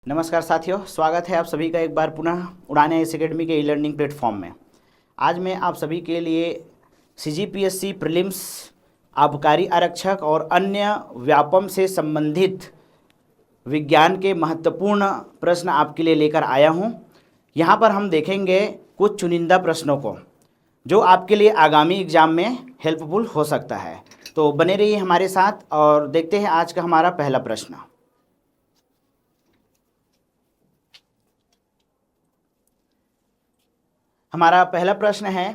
नमस्कार साथियों, स्वागत है आप सभी का एक बार पुनः उड़ान आईएएस अकेडमी के ई लर्निंग प्लेटफॉर्म में। आज मैं आप सभी के लिए सीजीपीएससी प्रीलिम्स, आबकारी आरक्षक और अन्य व्यापम से संबंधित विज्ञान के महत्वपूर्ण प्रश्न आपके लिए लेकर आया हूं। यहां पर हम देखेंगे कुछ चुनिंदा प्रश्नों को जो आपके लिए आगामी एग्जाम में हेल्पफुल हो सकता है। तो बने रहिए हमारे साथ और देखते हैं आज का हमारा पहला प्रश्न। हमारा पहला प्रश्न है,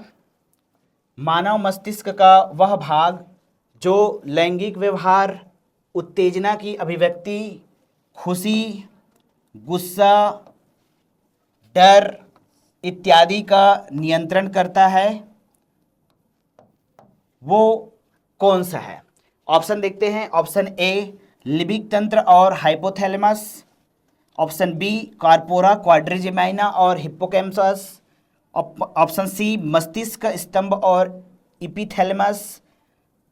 मानव मस्तिष्क का वह भाग जो लैंगिक व्यवहार, उत्तेजना की अभिव्यक्ति, खुशी, गुस्सा, डर इत्यादि का नियंत्रण करता है, वो कौन सा है? ऑप्शन देखते हैं। ऑप्शन ए लिबिक तंत्र और हाइपोथैलेमस, ऑप्शन बी कार्पोरा क्वाड्रिजेमाइना और हिप्पोकैम्पस, ऑप्शन सी मस्तिष्क स्तंभ और इपिथैलेमस,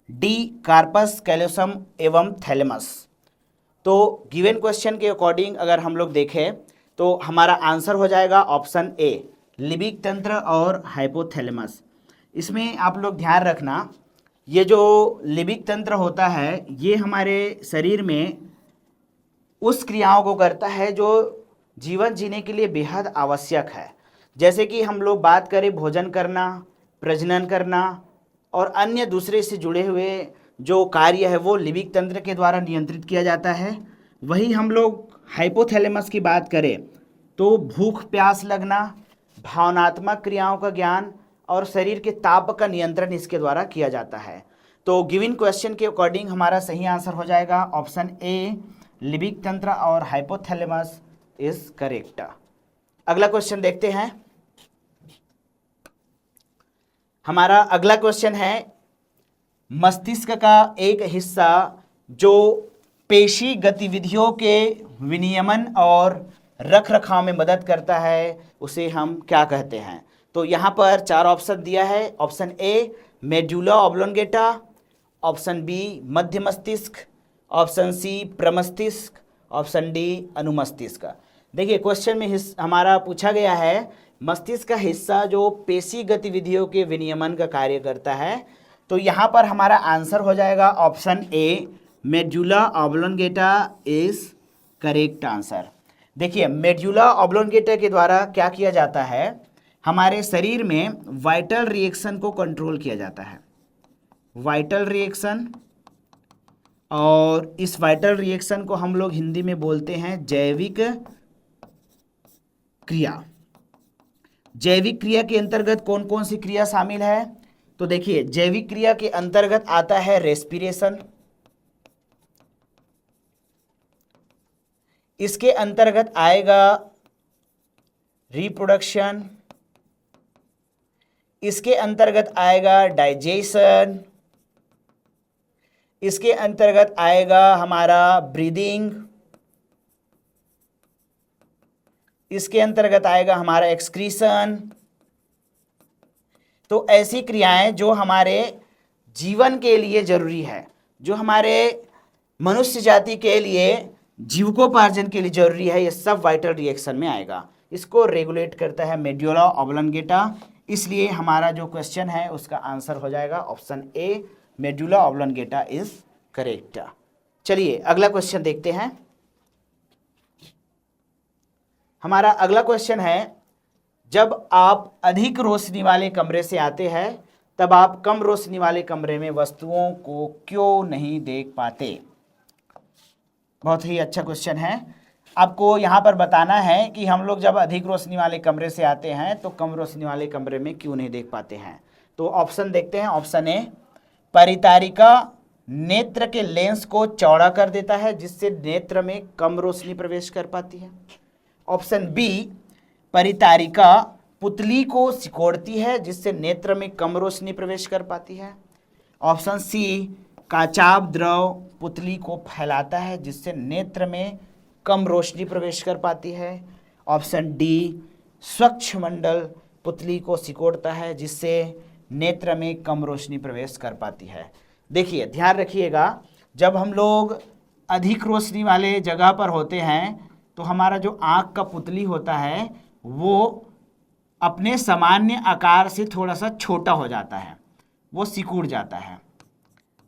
डी कार्पस कैलोसम एवं थैलेमस। तो गिवन क्वेश्चन के अकॉर्डिंग अगर हम लोग देखें तो हमारा आंसर हो जाएगा ऑप्शन ए लिबिक तंत्र और हाइपोथैलेमस। इसमें आप लोग ध्यान रखना, ये जो लिबिक तंत्र होता है ये हमारे शरीर में उस क्रियाओं को करता है जो जीवन जीने के लिए बेहद आवश्यक है। जैसे कि हम लोग बात करें भोजन करना, प्रजनन करना और अन्य दूसरे से जुड़े हुए जो कार्य है वो लिबिक तंत्र के द्वारा नियंत्रित किया जाता है। वही हम लोग हाइपोथैलेमस की बात करें तो भूख प्यास लगना, भावनात्मक क्रियाओं का ज्ञान और शरीर के ताप का नियंत्रण इसके द्वारा किया जाता है। तो गिवन क्वेश्चन के अकॉर्डिंग हमारा सही आंसर हो जाएगा ऑप्शन ए लिबिक तंत्र और हाइपोथैलेमस इज करेक्ट। अगला क्वेश्चन देखते हैं। हमारा अगला क्वेश्चन है, मस्तिष्क का एक हिस्सा जो पेशी गतिविधियों के विनियमन और रख रखाव में मदद करता है उसे हम क्या कहते हैं? तो यहाँ पर चार ऑप्शन दिया है। Option A medulla oblongata, option B मध्य मस्तिष्क, ऑप्शन सी प्रमस्तिष्क, ऑप्शन डी अनुमस्तिष्क। देखिए क्वेश्चन में हमारा पूछा गया है मस्तिष्क का हिस्सा जो पेशी गतिविधियों के विनियमन का कार्य करता है। तो यहाँ पर हमारा आंसर हो जाएगा option A medulla oblongata is correct answer. देखिए मेडुला ऑब्लोंगेटा के द्वारा क्या किया जाता है, हमारे शरीर में वाइटल रिएक्शन को कंट्रोल किया जाता है। वाइटल रिएक्शन, और इस वाइटल रिएक्शन को हम लोग हिंदी में बोलते हैं जैविक क्रिया। जैविक क्रिया के अंतर्गत कौन कौन सी क्रिया शामिल है? तो देखिए जैविक क्रिया के अंतर्गत आता है रेस्पिरेशन, इसके अंतर्गत आएगा रिप्रोडक्शन, इसके अंतर्गत आएगा डाइजेशन, इसके अंतर्गत आएगा हमारा ब्रीदिंग, इसके अंतर्गत आएगा हमारा एक्सक्रीशन। तो ऐसी क्रियाएं जो हमारे जीवन के लिए जरूरी है, जो हमारे मनुष्य जाति के लिए जीविकोपार्जन के लिए जरूरी है, ये सब वाइटल रिएक्शन में आएगा। इसको रेगुलेट करता है मेडुला ऑब्लोंगेटा। इसलिए हमारा जो क्वेश्चन है उसका आंसर हो जाएगा option A medulla oblongata is correct. चलिए अगला क्वेश्चन देखते हैं। हमारा अगला क्वेश्चन है, जब आप अधिक रोशनी वाले कमरे से आते हैं तब आप कम रोशनी वाले कमरे में वस्तुओं को क्यों नहीं देख पाते? बहुत ही अच्छा क्वेश्चन है। आपको यहाँ पर बताना है कि हम लोग जब अधिक रोशनी वाले कमरे से आते हैं तो कम रोशनी वाले कमरे में क्यों नहीं देख पाते हैं। तो ऑप्शन देखते हैं। ऑप्शन ए परितारिका नेत्र के लेंस को चौड़ा कर देता है जिससे नेत्र में कम रोशनी प्रवेश कर पाती है। ऑप्शन बी परितारिका पुतली को सिकोड़ती है जिससे नेत्र में कम रोशनी प्रवेश कर पाती है। ऑप्शन सी काचाभ द्रव पुतली को फैलाता है जिससे नेत्र में कम रोशनी प्रवेश कर पाती है। ऑप्शन डी स्वच्छ मंडल पुतली को सिकोड़ता है जिससे नेत्र में कम रोशनी प्रवेश कर पाती है। देखिए ध्यान रखिएगा, जब हम लोग अधिक रोशनी वाले जगह पर होते हैं तो हमारा जो आँख का पुतली होता है वो अपने सामान्य आकार से थोड़ा सा छोटा हो जाता है, वो सिकुड़ जाता है।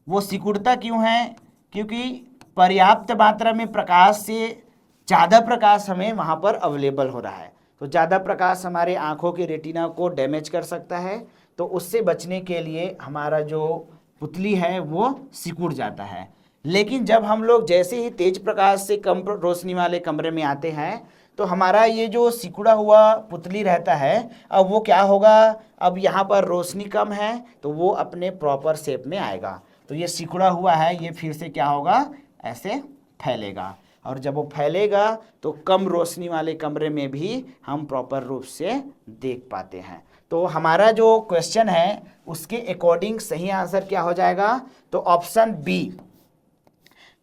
वो सिकुड़ता क्यों है? क्योंकि पर्याप्त मात्रा में प्रकाश से ज़्यादा प्रकाश हमें वहाँ पर अवेलेबल हो रहा है। तो ज़्यादा प्रकाश हमारे आँखों के रेटिना को डैमेज कर सकता है, तो उससे बचने के लिए हमारा जो पुतली है वो सिकुड़ जाता है। लेकिन जब हम लोग जैसे ही तेज प्रकाश से कम रोशनी वाले कमरे में आते हैं तो हमारा ये जो सिकुड़ा हुआ पुतली रहता है, अब वो क्या होगा, अब यहाँ पर रोशनी कम है तो वो अपने प्रॉपर शेप में आएगा। तो ये सिकुड़ा हुआ है, ये फिर से क्या होगा, ऐसे फैलेगा, और जब वो फैलेगा तो कम रोशनी वाले कमरे में भी हम प्रॉपर रूप से देख पाते हैं। तो हमारा जो क्वेश्चन है उसके अकॉर्डिंग सही आंसर क्या हो जाएगा? तो ऑप्शन बी,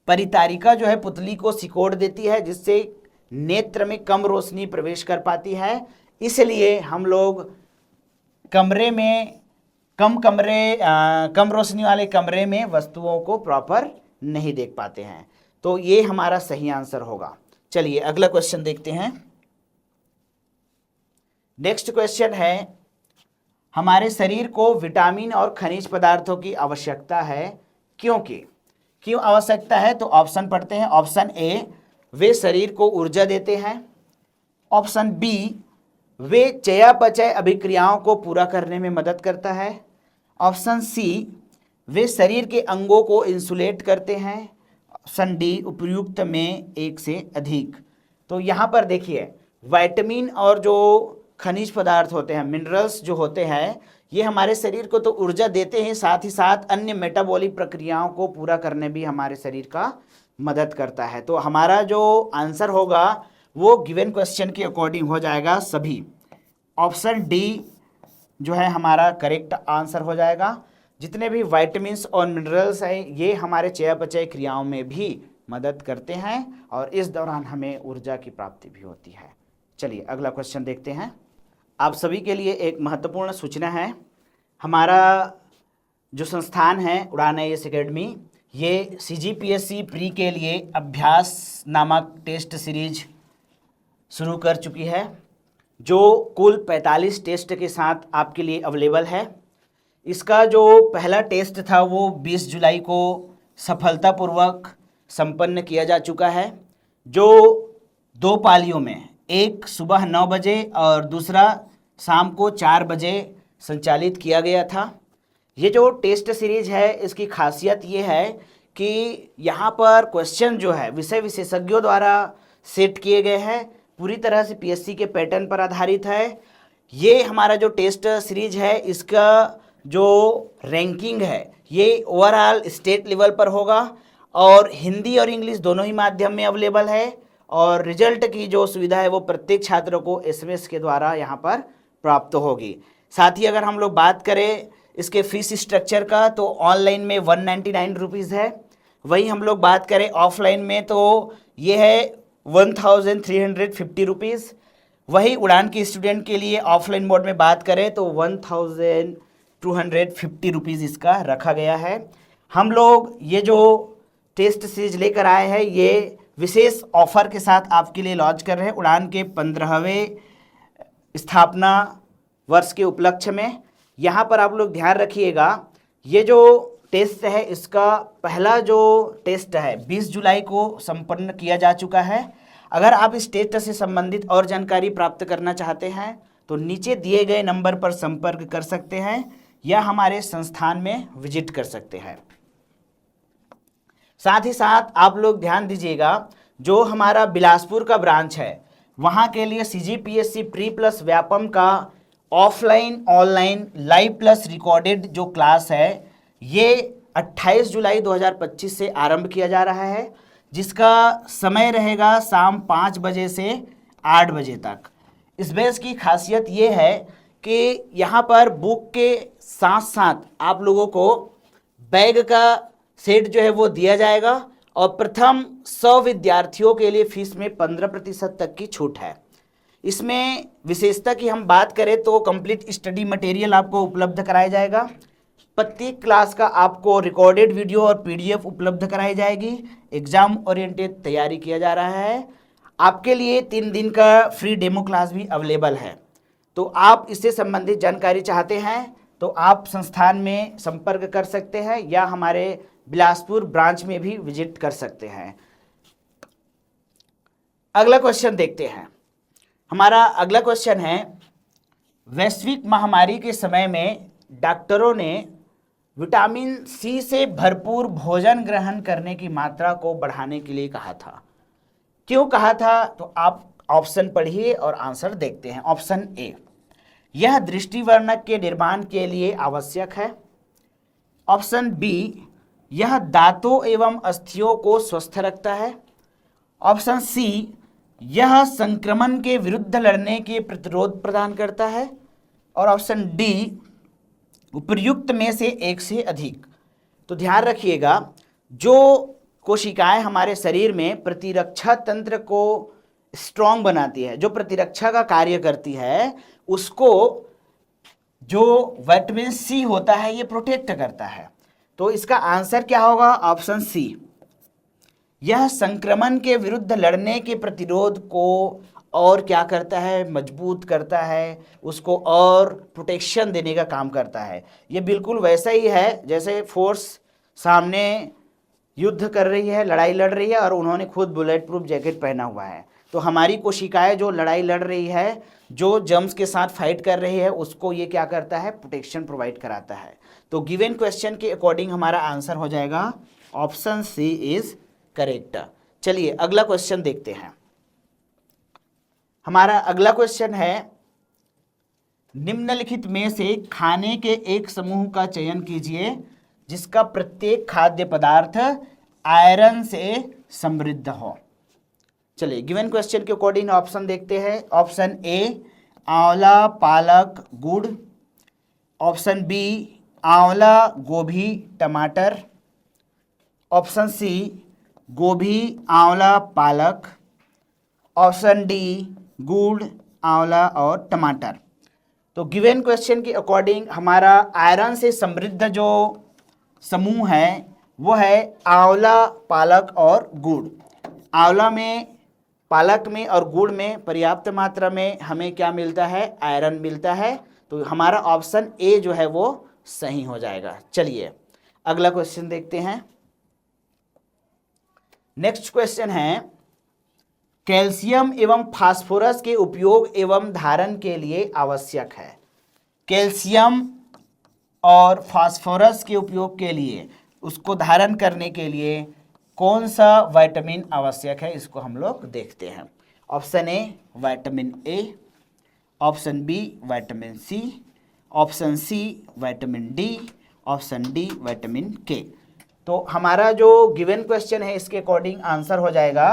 परितारिका जो है पुतली को सिकोड़ देती है जिससे नेत्र में कम रोशनी प्रवेश कर पाती है, इसलिए हम लोग कमरे में कम रोशनी वाले कमरे में वस्तुओं को प्रॉपर नहीं देख पाते हैं। तो ये हमारा सही आंसर होगा। चलिए अगला क्वेश्चन देखते हैं। नेक्स्ट क्वेश्चन है, हमारे शरीर को विटामिन और खनिज पदार्थों की आवश्यकता है, क्यों आवश्यकता है? तो ऑप्शन पढ़ते हैं। ऑप्शन ए, वे शरीर को ऊर्जा देते हैं। ऑप्शन बी, वे चयापचय अभिक्रियाओं को पूरा करने में मदद करता है। ऑप्शन सी, वे शरीर के अंगों को इंसुलेट करते हैं। ऑप्शन डी, उपयुक्त में एक से अधिक। तो यहाँ पर देखिए, विटामिन और जो खनिज पदार्थ होते हैं, मिनरल्स जो होते हैं, ये हमारे शरीर को तो ऊर्जा देते हैं, साथ ही साथ अन्य मेटाबॉलिक प्रक्रियाओं को पूरा करने भी हमारे शरीर का मदद करता है। तो हमारा जो आंसर होगा वो गिवन क्वेश्चन के अकॉर्डिंग हो जाएगा सभी। ऑप्शन डी जो है हमारा करेक्ट आंसर हो जाएगा। जितने भी विटामिन्स और मिनरल्स हैं ये हमारे चयापचय क्रियाओं में भी मदद करते हैं और इस दौरान हमें ऊर्जा की प्राप्ति भी होती है। चलिए अगला क्वेश्चन देखते हैं। आप सभी के लिए एक महत्वपूर्ण सूचना है, हमारा जो संस्थान है उड़ान IAS एकेडमी, ये CGPSC प्री के लिए अभ्यास नामक टेस्ट सीरीज शुरू कर चुकी है, जो कुल 45 टेस्ट के साथ आपके लिए अवेलेबल है। इसका जो पहला टेस्ट था वो 20 जुलाई को सफलतापूर्वक संपन्न किया जा चुका है, जो 2 पालियों में, एक सुबह 9 बजे और दूसरा शाम को 4 बजे संचालित किया गया था। ये जो टेस्ट सीरीज है इसकी खासियत ये है कि यहाँ पर क्वेश्चन जो है विषय विशेषज्ञों द्वारा सेट किए गए हैं, पूरी तरह से PSC के पैटर्न पर आधारित है। ये हमारा जो टेस्ट सीरीज है इसका जो रैंकिंग है ये ओवरऑल स्टेट लेवल पर होगा और हिंदी और इंग्लिश दोनों ही माध्यम में अवेलेबल है, और रिजल्ट की जो सुविधा है वो प्रत्येक छात्र को SMS के द्वारा यहाँ पर प्राप्त होगी। साथ ही अगर हम लोग बात करें इसके फीस स्ट्रक्चर का तो ऑनलाइन में 199 रुपीज़ है, वहीं हम लोग बात करें ऑफलाइन में तो ये है 1350 रुपीज़। वही उड़ान के स्टूडेंट के लिए ऑफलाइन मोड में बात करें तो 1250 रुपीज़ इसका रखा गया है। हम लोग ये जो टेस्ट सीरीज लेकर आए हैं ये विशेष ऑफर के साथ आपके लिए लॉन्च कर रहे हैं उड़ान के 15वें स्थापना वर्ष के उपलक्ष्य में। यहाँ पर आप लोग ध्यान रखिएगा, ये जो टेस्ट है इसका पहला जो टेस्ट है 20 जुलाई को संपन्न किया जा चुका है। अगर आप इस टेस्ट से संबंधित और जानकारी प्राप्त करना चाहते हैं तो नीचे दिए गए नंबर पर संपर्क कर सकते हैं या हमारे संस्थान में विजिट कर सकते हैं। साथ ही साथ आप लोग ध्यान दीजिएगा, जो हमारा बिलासपुर का ब्रांच है वहाँ के लिए CGPSC प्री प्लस व्यापम का offline online live plus recorded जो क्लास है ये 28 जुलाई 2025 से आरंभ किया जा रहा है, जिसका समय रहेगा शाम 5 बजे से 8 बजे तक। इस बैच की खासियत ये है कि यहाँ पर बुक के साथ साथ आप लोगों को बैग का सेट जो है वो दिया जाएगा और प्रथम 100 विद्यार्थियों के लिए फीस में 15% तक की छूट है। इसमें विशेषता की हम बात करें तो कंप्लीट स्टडी मटेरियल आपको उपलब्ध कराया जाएगा, प्रत्येक क्लास का आपको रिकॉर्डेड वीडियो और PDF उपलब्ध कराई जाएगी, एग्जाम ओरिएंटेड तैयारी किया जा रहा है। आपके लिए 3 दिन का फ्री डेमो क्लास भी अवेलेबल है। तो आप इससे संबंधित जानकारी चाहते हैं तो आप संस्थान में संपर्क कर सकते हैं या हमारे बिलासपुर ब्रांच में भी विजिट कर सकते हैं। अगला क्वेश्चन देखते हैं। हमारा अगला क्वेश्चन है, वैश्विक महामारी के समय में डॉक्टरों ने विटामिन सी से भरपूर भोजन ग्रहण करने की मात्रा को बढ़ाने के लिए कहा था। क्यों कहा था? तो आप ऑप्शन पढ़िए और आंसर देखते हैं। ऑप्शन ए, यह दृष्टिवर्णक के निर्माण के लिए आवश्यक है। ऑप्शन बी, यह दांतों एवं अस्थियों को स्वस्थ रखता है। ऑप्शन सी, यह संक्रमण के विरुद्ध लड़ने के प्रतिरोध प्रदान करता है। और ऑप्शन डी, उपर्युक्त में से एक से अधिक। तो ध्यान रखिएगा, जो कोशिकाएं हमारे शरीर में प्रतिरक्षा तंत्र को स्ट्रॉन्ग बनाती है, जो प्रतिरक्षा का कार्य करती है, उसको जो विटामिन सी होता है ये प्रोटेक्ट करता है। तो इसका आंसर क्या होगा? ऑप्शन सी, यह संक्रमण के विरुद्ध लड़ने के प्रतिरोध को और क्या करता है? मजबूत करता है, उसको और प्रोटेक्शन देने का काम करता है। ये बिल्कुल वैसा ही है जैसे फोर्स सामने युद्ध कर रही है, लड़ाई लड़ रही है और उन्होंने खुद बुलेट प्रूफ जैकेट पहना हुआ है। तो हमारी कोशिकाएं जो लड़ाई लड़ रही है, जो जर्म्स के साथ फाइट कर रही है, उसको ये क्या करता है? प्रोटेक्शन प्रोवाइड कराता है। तो गिवन क्वेश्चन के अकॉर्डिंग हमारा आंसर हो जाएगा ऑप्शन सी इज करेक्ट। चलिए अगला क्वेश्चन देखते हैं। हमारा अगला क्वेश्चन है, निम्नलिखित में से खाने के एक समूह का चयन कीजिए जिसका प्रत्येक खाद्य पदार्थ आयरन से समृद्ध हो। चलिए गिवन क्वेश्चन के अकॉर्डिंग ऑप्शन देखते हैं। ऑप्शन ए, आंवला पालक गुड़। ऑप्शन बी, आंवला गोभी टमाटर। ऑप्शन सी, गोभी आंवला पालक। ऑप्शन डी, गुड़ आंवला और टमाटर। तो गिवन क्वेश्चन के अकॉर्डिंग हमारा आयरन से समृद्ध जो समूह है वो है आंवला, पालक और गुड़। आंवला में, पालक में और गुड़ में पर्याप्त मात्रा में हमें क्या मिलता है? आयरन मिलता है। तो हमारा ऑप्शन ए जो है वो सही हो जाएगा। चलिए अगला क्वेश्चन देखते हैं। नेक्स्ट क्वेश्चन है, कैल्शियम एवं फास्फोरस के उपयोग एवं धारण के लिए आवश्यक है। कैल्शियम और फास्फोरस के उपयोग के लिए, उसको धारण करने के लिए कौन सा विटामिन आवश्यक है, इसको हम लोग देखते हैं। Option A vitamin A, option B vitamin C, option C vitamin D, option D vitamin K. तो हमारा जो गिवन क्वेश्चन है इसके अकॉर्डिंग आंसर हो जाएगा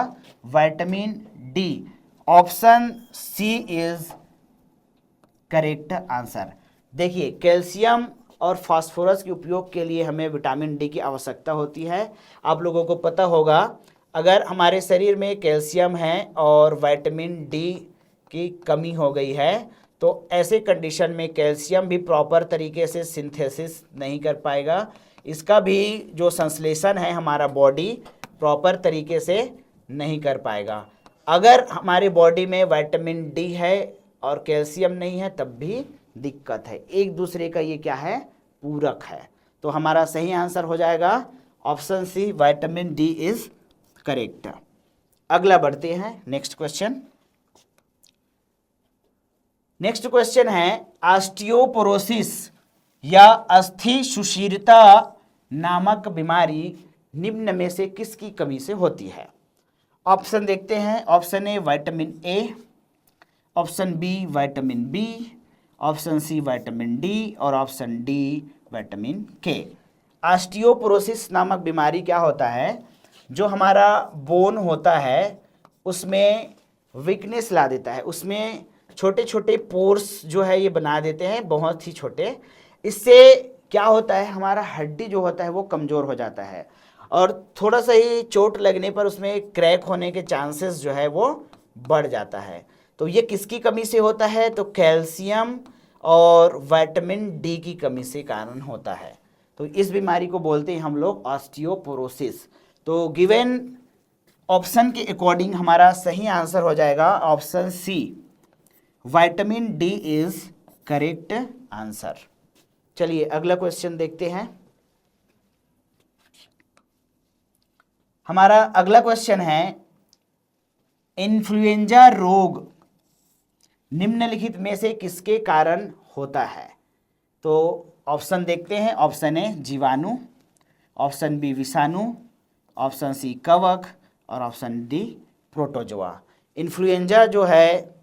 vitamin D. Option C is correct answer. देखिए कैल्शियम और फास्फोरस के उपयोग के लिए हमें विटामिन डी की आवश्यकता होती है। आप लोगों को पता होगा, अगर हमारे शरीर में कैल्शियम है और विटामिन डी की कमी हो गई है तो ऐसे कंडीशन में कैल्शियम भी प्रॉपर तरीके से सिंथेसिस नहीं कर पाएगा, इसका भी जो संश्लेषण है हमारा बॉडी प्रॉपर तरीके से नहीं कर पाएगा। अगर हमारे बॉडी में विटामिन डी है और कैल्शियम नहीं है तब भी दिक्कत है, एक दूसरे का ये क्या है? पूरक है। तो हमारा सही आंसर हो जाएगा option C vitamin D is correct. अगला बढ़ते हैं नेक्स्ट क्वेश्चन। नेक्स्ट क्वेश्चन है, ऑस्टियोपोरोसिस या अस्थि सुशीरता नामक बीमारी निम्न में से किसकी कमी से होती है? ऑप्शन देखते हैं। Option A vitamin A, option B vitamin B, option C vitamin D और option D vitamin K. Osteoporosis नामक बीमारी क्या होता है? जो हमारा बोन होता है उसमें वीकनेस ला देता है, उसमें छोटे छोटे पोर्स जो है ये बना देते हैं, बहुत ही छोटे। इससे क्या होता है? हमारा हड्डी जो होता है वो कमज़ोर हो जाता है और थोड़ा सा ही चोट लगने पर उसमें क्रैक होने के चांसेस जो है वो बढ़ जाता है। तो ये किसकी कमी से होता है? तो कैल्शियम और विटामिन डी की कमी से कारण होता है। तो इस बीमारी को बोलते हैं हम लोग ऑस्टियोपोरोसिस। तो गिवन ऑप्शन के अकॉर्डिंग हमारा सही आंसर हो जाएगा option C, vitamin D is correct answer. चलिए अगला क्वेश्चन देखते हैं। हमारा अगला क्वेश्चन है, इन्फ्लुएंजा रोग निम्नलिखित में से किसके कारण होता है? तो ऑप्शन देखते हैं। ऑप्शन ए जीवाणु, ऑप्शन बी विषाणु, ऑप्शन सी कवक और ऑप्शन डी प्रोटोजोआ। इन्फ्लुएंजा जो है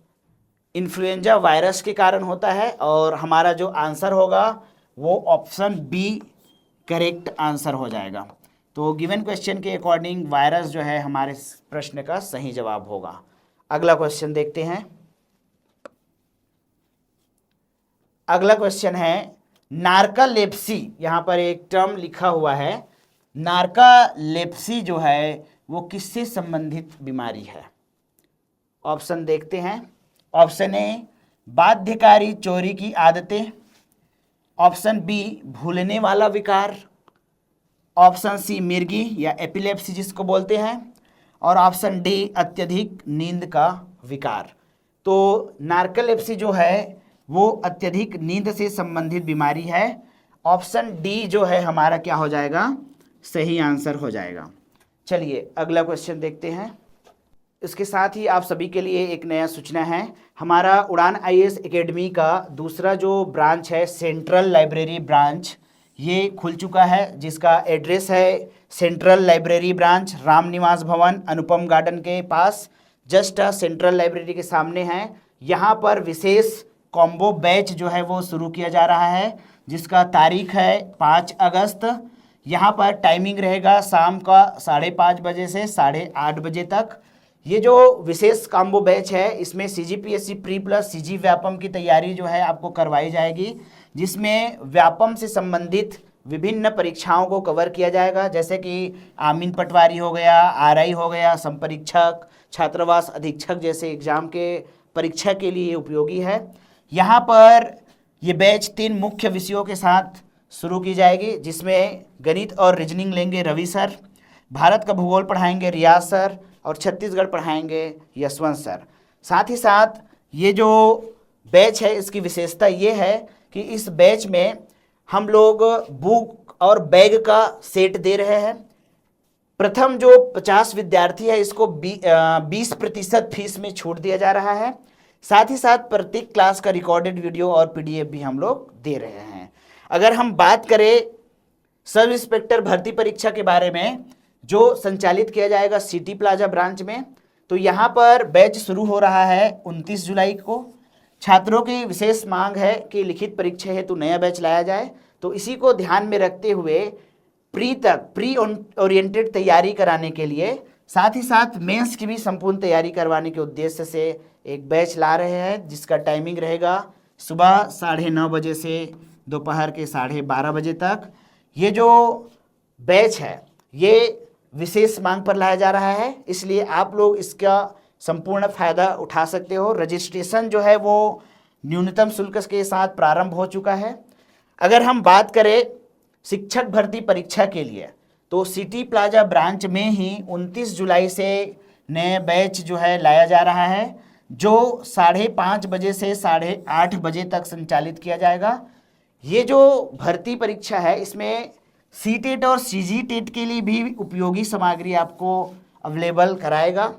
इन्फ्लुएंजा वायरस के कारण होता है और हमारा जो आंसर होगा वो ऑप्शन बी करेक्ट आंसर हो जाएगा। तो गिवन क्वेश्चन के अकॉर्डिंग वायरस जो है हमारे प्रश्न का सही जवाब होगा। अगला क्वेश्चन देखते हैं। अगला क्वेश्चन है, नार्कोलेप्सी, यहाँ पर एक टर्म लिखा हुआ है। नार्कोलेप्सी जो है वो किससे संबंधित बीमारी है? ऑप्शन देखते हैं। ऑप्शन ए बाध्यकारी चोरी की आदतें, ऑप्शन बी भूलने वाला विकार, ऑप्शन सी मिर्गी या एपिलेप्सी जिसको बोलते हैं, और ऑप्शन डी अत्यधिक नींद का विकार। तो नार्कोलेप्सी जो है वो अत्यधिक नींद से संबंधित बीमारी है। ऑप्शन डी जो है हमारा क्या हो जाएगा? सही आंसर हो जाएगा। चलिए अगला क्वेश्चन देखते हैं। इसके साथ ही आप सभी के लिए एक नया सूचना है। हमारा उड़ान आईएएस एकेडमी का दूसरा जो ब्रांच है, सेंट्रल लाइब्रेरी ब्रांच, ये खुल चुका है, जिसका एड्रेस है central library branch, Ram Niwas भवन, अनुपम गार्डन के पास, जस्ट सेंट्रल लाइब्रेरी के सामने है। यहाँ पर विशेष कॉम्बो बैच जो है वो शुरू किया जा रहा है, जिसका तारीख है 5 अगस्त। यहाँ पर टाइमिंग रहेगा शाम का 5:30 बजे से 8:30 बजे तक। ये जो विशेष कॉम्बो बैच है इसमें CGPSC pre plus CG Vyapam की तैयारी जो है आपको करवाई जाएगी, जिसमें व्यापम से संबंधित विभिन्न परीक्षाओं को कवर किया जाएगा, जैसे कि आमीन पटवारी हो गया, आरआई हो गया, संपरीक्षक, छात्रावास अधीक्षक जैसे एग्जाम के परीक्षा के लिए उपयोगी है। यहाँ पर ये बैच 3 मुख्य विषयों के साथ शुरू की जाएगी, जिसमें गणित और रीजनिंग लेंगे रवि सर, भारत का भूगोल पढ़ाएंगे रियाज सर, और छत्तीसगढ़ पढ़ाएंगे यशवंत सर। साथ ही साथ ये जो बैच है इसकी विशेषता ये है कि इस बैच में हम लोग बुक और बैग का सेट दे रहे हैं। प्रथम जो 50 विद्यार्थी है इसको 20% फीस में छूट दिया जा रहा है। साथ ही साथ प्रत्येक क्लास का रिकॉर्डेड वीडियो और पीडीएफ भी हम लोग दे रहे हैं। अगर हम बात करें सब इंस्पेक्टर भर्ती परीक्षा के बारे में, जो संचालित किया जाएगा सिटी प्लाजा ब्रांच में, तो यहाँ पर बैच शुरू हो रहा है 29 जुलाई को। छात्रों की विशेष मांग है कि लिखित परीक्षा हेतु नया बैच लाया जाए, तो इसी को ध्यान में रखते हुए प्री ओरिएंटेड तैयारी कराने के लिए, साथ ही साथ मेंस की भी संपूर्ण तैयारी करवाने के उद्देश्य से एक बैच ला रहे हैं, जिसका टाइमिंग रहेगा सुबह 9:30 बजे से दोपहर के 12:30 बजे तक। ये जो बैच है ये विशेष मांग पर लाया जा रहा है, इसलिए आप लोग इसका संपूर्ण फायदा उठा सकते हो। रजिस्ट्रेशन जो है वो न्यूनतम शुल्क के साथ प्रारंभ हो चुका है। अगर हम बात करें शिक्षक भर्ती परीक्षा के लिए, तो सिटी प्लाजा ब्रांच में ही 29 जुलाई से नए बैच जो है लाया जा रहा है, जो 5:30 बजे से 8:30 बजे तक संचालित किया जाएगा। ये जो भर्ती परीक्षा है इसमें सीटेट और सीजीटेट के लिए भी उपयोगी सामग्री आपको अवेलेबल कराएगा।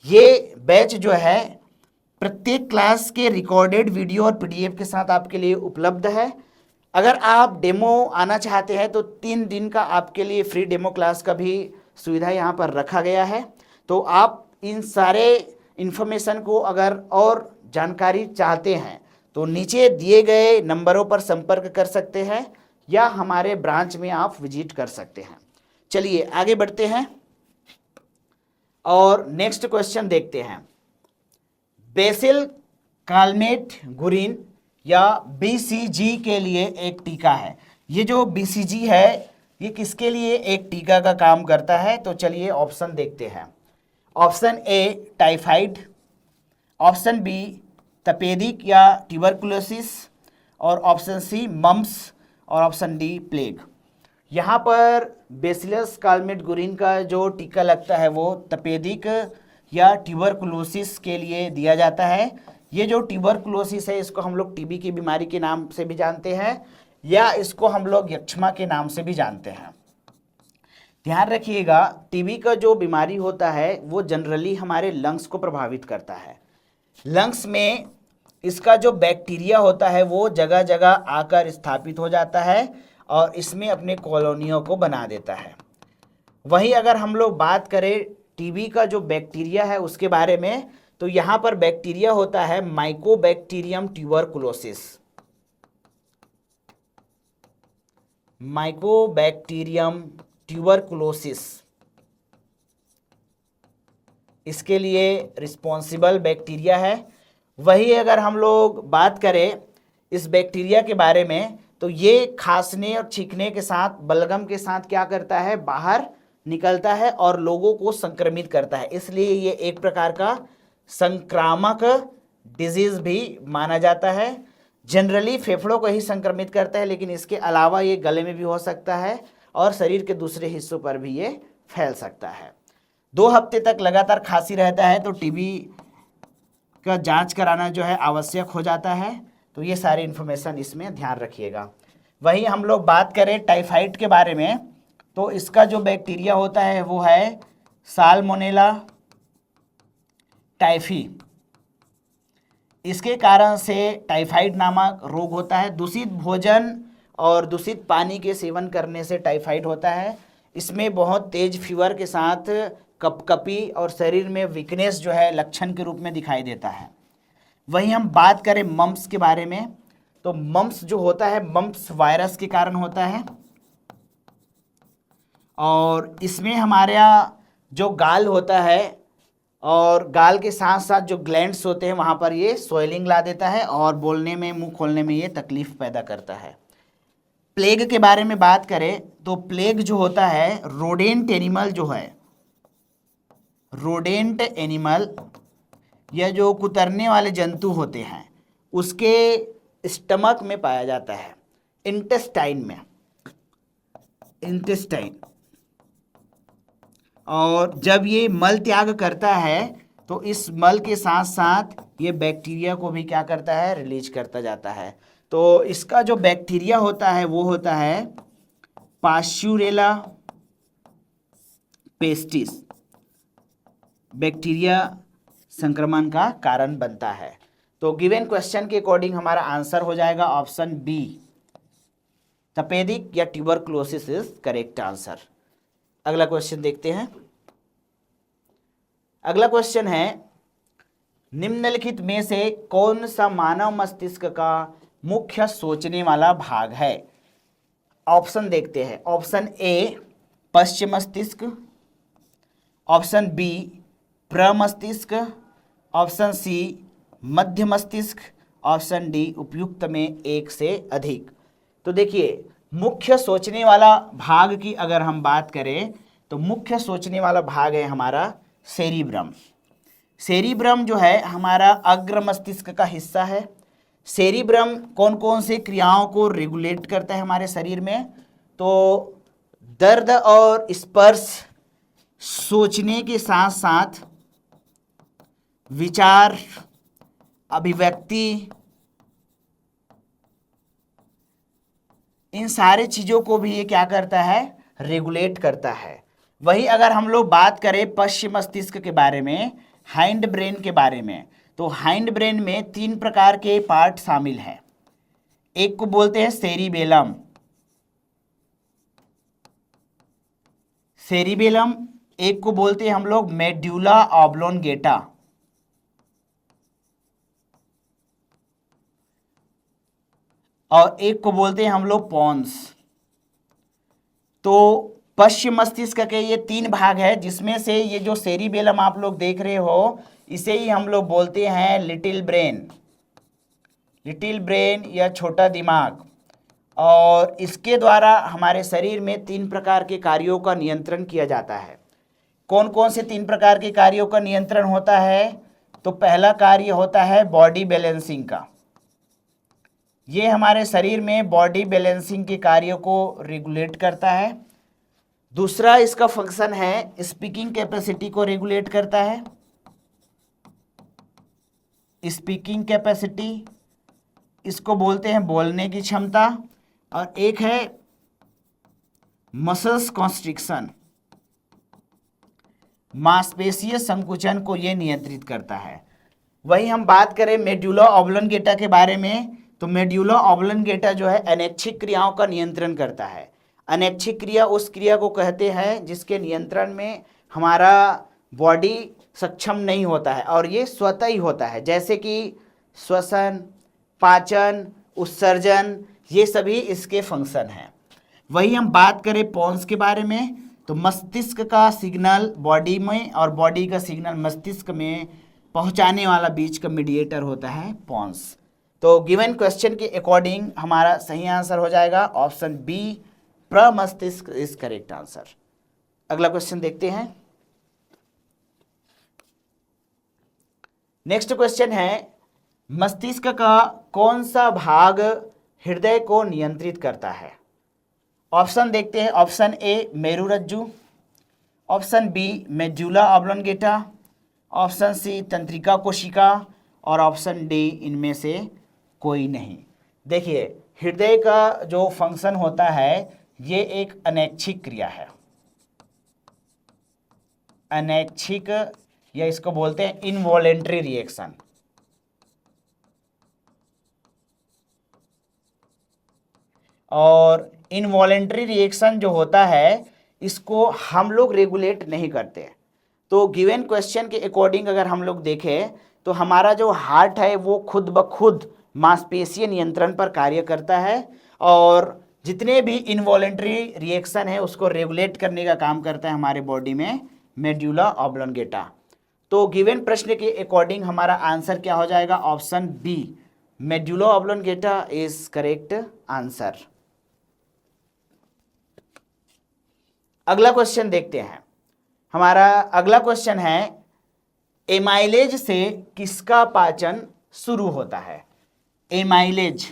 ये बैच जो है प्रत्येक क्लास के रिकॉर्डेड वीडियो और पीडीएफ के साथ आपके लिए उपलब्ध है। अगर आप डेमो आना चाहते हैं तो 3 दिन का आपके लिए फ्री डेमो क्लास का भी सुविधा यहाँ पर रखा गया है। तो आप इन सारे इन्फॉर्मेशन को अगर और जानकारी चाहते हैं तो नीचे दिए गए नंबरों पर संपर्क कर सकते हैं या हमारे ब्रांच में आप विजिट कर सकते हैं। चलिए आगे बढ़ते हैं और नेक्स्ट क्वेश्चन देखते हैं। बेसिल कालमेट गुरिन या बीसीजी के लिए एक टीका है। ये जो बीसीजी है ये किसके लिए एक टीका का काम करता है? तो चलिए ऑप्शन देखते हैं। Option A typhoid, option B तपेदिक या ट्यूबरकुलोसिस, और ऑप्शन सी मम्प्स, और ऑप्शन डी प्लेग। यहाँ पर बेसिलस कालमेट-गुरिन का जो टीका लगता है वो तपेदिक या ट्यूबरकुलोसिस के लिए दिया जाता है। ये जो ट्यूबरकुलोसिस है इसको हम लोग टीबी की बीमारी के नाम से भी जानते हैं या इसको हम लोग यक्ष्मा के नाम से भी जानते हैं। ध्यान रखिएगा, टीबी का जो बीमारी होता है वो जनरली हमारे लंग्स को प्रभावित करता है। लंग्स में इसका जो बैक्टीरिया होता है वो जगह जगह आकर स्थापित हो जाता है और इसमें अपने कॉलोनियों को बना देता है। वहीं अगर हम लोग बात करें टीबी का जो बैक्टीरिया है उसके बारे में, तो यहाँ पर बैक्टीरिया होता है माइकोबैक्टीरियम ट्यूबरकुलोसिस। माइकोबैक्टीरियम ट्यूबरकुलोसिस इसके लिए रिस्पॉन्सिबल बैक्टीरिया है। वही अगर हम लोग बात करें इस बैक्टीरिया के बारे में, तो ये खांसने और छींकने के साथ बलगम के साथ क्या करता है, बाहर निकलता है और लोगों को संक्रमित करता है। इसलिए ये एक प्रकार का संक्रामक डिजीज भी माना जाता है। जनरली फेफड़ों को ही संक्रमित करता है, लेकिन इसके अलावा ये गले में भी हो सकता है और शरीर के दूसरे हिस्सों पर भी ये फैल सकता है। 2 हफ्ते तक लगातार खांसी रहता है तो टीबी का जांच कराना जो है आवश्यक हो जाता है। तो ये सारी इन्फॉर्मेशन इसमें ध्यान रखिएगा। वहीं हम लोग बात करें टाइफाइड के बारे में, तो इसका जो बैक्टीरिया होता है वो है साल्मोनेला टाइफी। इसके कारण से टाइफाइड नामक रोग होता है। दूषित भोजन और दूषित पानी के सेवन करने से टाइफाइड होता है। इसमें बहुत तेज फीवर के साथ कपकपी और शरीर में वीकनेस जो है लक्षण के रूप में दिखाई देता है। वहीं हम बात करें मम्प्स के बारे में, तो मम्प्स जो होता है मम्प्स वायरस के कारण होता है और इसमें हमारा जो गाल होता है और गाल के साथ साथ जो ग्लैंड्स होते हैं वहाँ पर ये स्वेलिंग ला देता है और बोलने में, मुंह खोलने में ये तकलीफ पैदा करता है। प्लेग के बारे में बात करें तो प्लेग जो होता है रोडेंट एनिमल जो है, रोडेंट एनिमल या जो कुतरने वाले जंतु होते हैं उसके स्टमक में पाया जाता है, इंटेस्टाइन में, इंटेस्टाइन। और जब ये मल त्याग करता है तो इस मल के साथ साथ ये बैक्टीरिया को भी क्या करता है, रिलीज करता जाता है। तो इसका जो बैक्टीरिया होता है वो होता है पास्चुरेला पेस्टिस। बैक्टीरिया संक्रमण का कारण बनता है। तो गिवन क्वेश्चन के अकॉर्डिंग हमारा आंसर हो जाएगा ऑप्शन बी, तपेदिक या ट्यूबरकुलोसिस इज करेक्ट आंसर। अगला क्वेश्चन देखते हैं। अगला क्वेश्चन है, निम्नलिखित में से कौन सा मानव मस्तिष्क का मुख्य सोचने वाला भाग है? ऑप्शन देखते हैं। ऑप्शन ए पश्च मस्तिष्क, ऑप्शन बी प्रमस्तिष्क, ऑप्शन सी मध्य मस्तिष्क, ऑप्शन डी उपयुक्त में एक से अधिक। तो देखिए, मुख्य सोचने वाला भाग की अगर हम बात करें तो मुख्य सोचने वाला भाग है हमारा सेरिब्रम। सेरिब्रम जो है हमारा अग्र मस्तिष्क का हिस्सा है। सेरिब्रम कौन कौन से क्रियाओं को रेगुलेट करता है हमारे शरीर में? तो दर्द और स्पर्श, सोचने के साथ साथ विचार, अभिव्यक्ति, इन सारे चीज़ों को भी ये क्या करता है, रेगुलेट करता है। वही अगर हम लोग बात करें पश्चिम मस्तिष्क के बारे में, हाइंड ब्रेन के बारे में, तो हाइंड ब्रेन में 3 प्रकार के पार्ट शामिल हैं। एक को बोलते हैं सेरिबेलम, सेरिबेलम, एक को बोलते हैं हम लोग मेड्यूला ऑब्लोंगेटा, और एक को बोलते हैं हम लोग पोन्स। तो पश्चिम मस्तिष्क के ये 3 भाग है, जिसमें से ये जो सेरिबेलम आप लोग देख रहे हो इसे ही हम लोग बोलते हैं लिटिल ब्रेन, लिटिल ब्रेन या छोटा दिमाग। और इसके द्वारा हमारे शरीर में 3 प्रकार के कार्यों का नियंत्रण किया जाता है। कौन कौन से 3 प्रकार के कार्यों का नियंत्रण होता है? तो पहला कार्य होता है बॉडी बैलेंसिंग का, ये हमारे शरीर में बॉडी बैलेंसिंग के कार्यों को रेगुलेट करता है। दूसरा इसका फंक्शन है स्पीकिंग कैपेसिटी को रेगुलेट करता है, स्पीकिंग कैपेसिटी, इसको बोलते हैं बोलने की क्षमता। और एक है मसल्स कॉन्स्ट्रिक्शन, मांसपेशीय संकुचन को ये नियंत्रित करता है। वही हम बात करें मेडुला ऑब्लोंगेटा के बारे में, तो मेडुला ऑब्लोंगेटा जो है अनैच्छिक क्रियाओं का नियंत्रण करता है। अनैच्छिक क्रिया उस क्रिया को कहते हैं जिसके नियंत्रण में हमारा बॉडी सक्षम नहीं होता है और ये स्वतः ही होता है, जैसे कि श्वसन, पाचन, उत्सर्जन, ये सभी इसके फंक्शन हैं। वही हम बात करें पोन्स के बारे में, तो मस्तिष्क का सिग्नल बॉडी में और बॉडी का सिग्नल मस्तिष्क में पहुंचाने वाला बीच का मीडिएटर होता है पोन्स। तो गिवन क्वेश्चन के अकॉर्डिंग हमारा सही आंसर हो जाएगा ऑप्शन बी, प्रमस्तिष्क इज करेक्ट आंसर। अगला क्वेश्चन देखते हैं। नेक्स्ट क्वेश्चन है मस्तिष्क का कौन सा भाग हृदय को नियंत्रित करता है? ऑप्शन देखते हैं। ऑप्शन ए मेरुरज्जु, option B medulla oblongata, option C तंत्रिका कोशिका और ऑप्शन डी इनमें से कोई नहीं। देखिए हृदय का जो फंक्शन होता है ये एक अनैच्छिक क्रिया है, अनैच्छिक या इसको बोलते हैं इनवॉलेंट्री रिएक्शन। और इनवॉलेंट्री रिएक्शन जो होता है इसको हम लोग रेगुलेट नहीं करते। तो गिवन क्वेश्चन के अकॉर्डिंग अगर हम लोग देखें तो हमारा जो हार्ट है वो खुद ब खुद मांसपेशीय नियंत्रण पर कार्य करता है और जितने भी इनवॉलेंट्री रिएक्शन है उसको रेगुलेट करने का काम करता है हमारे बॉडी में मेडुला ऑब्लोंगेटा। तो गिवन प्रश्न के अकॉर्डिंग हमारा आंसर क्या हो जाएगा? Option B, medulla oblongata is correct answer. अगला क्वेश्चन देखते हैं। हमारा अगला क्वेश्चन है एमाइलेज से किसका पाचन शुरू होता है? एमाइलेज,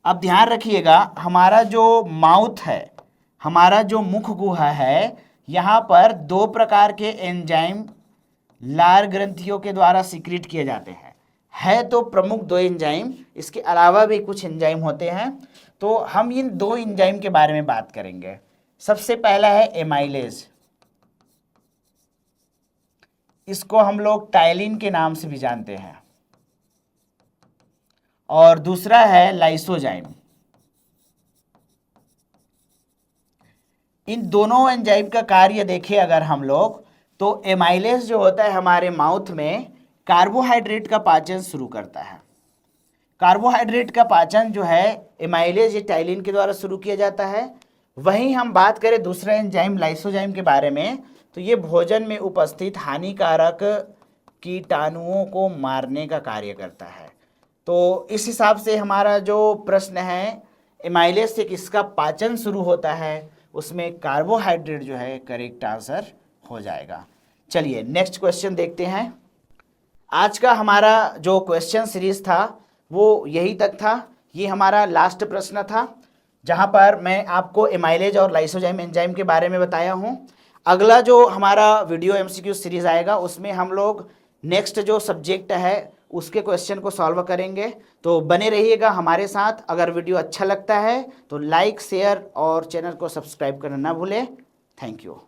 अब ध्यान रखिएगा हमारा जो माउथ है, हमारा जो मुख गुहा है, यहाँ पर दो प्रकार के एंजाइम लार ग्रंथियों के द्वारा सिक्रीट किए जाते हैं। है तो प्रमुख दो एंजाइम, इसके अलावा भी कुछ एंजाइम होते हैं। तो हम इन दो एंजाइम के बारे में बात करेंगे। सबसे पहला है एमाइलेज, इसको हम लोग टाइलिन के नाम से भी जानते हैं। और दूसरा है लाइसोजाइम। इन दोनों एंजाइम का कार्य देखें अगर हम लोग, तो एमाइलेज जो होता है हमारे माउथ में कार्बोहाइड्रेट का पाचन शुरू करता है। कार्बोहाइड्रेट का पाचन जो है एमाइलेज टाइलिन के द्वारा शुरू किया जाता है। वहीं हम बात करें दूसरा एंजाइम लाइसोजाइम के बारे में, तो ये भोजन में उपस्थित हानिकारक कीटाणुओं को मारने का कार्य करता है। तो इस हिसाब से हमारा जो प्रश्न है एमाइलेज से किसका पाचन शुरू होता है, उसमें कार्बोहाइड्रेट जो है करेक्ट आंसर हो जाएगा। चलिए नेक्स्ट क्वेश्चन देखते हैं। आज का हमारा जो क्वेश्चन सीरीज था वो यही तक था। ये हमारा लास्ट प्रश्न था जहाँ पर मैं आपको एमाइलेज और लाइसोजाइम एंजाइम के बारे में बताया हूँ। अगला जो हमारा वीडियो एमसीक्यू सीरीज आएगा उसमें हम लोग नेक्स्ट जो सब्जेक्ट है उसके क्वेश्चन को सॉल्व करेंगे। तो बने रहिएगा हमारे साथ। अगर वीडियो अच्छा लगता है तो लाइक, शेयर और चैनल को सब्सक्राइब करना ना भूलें। Thank you.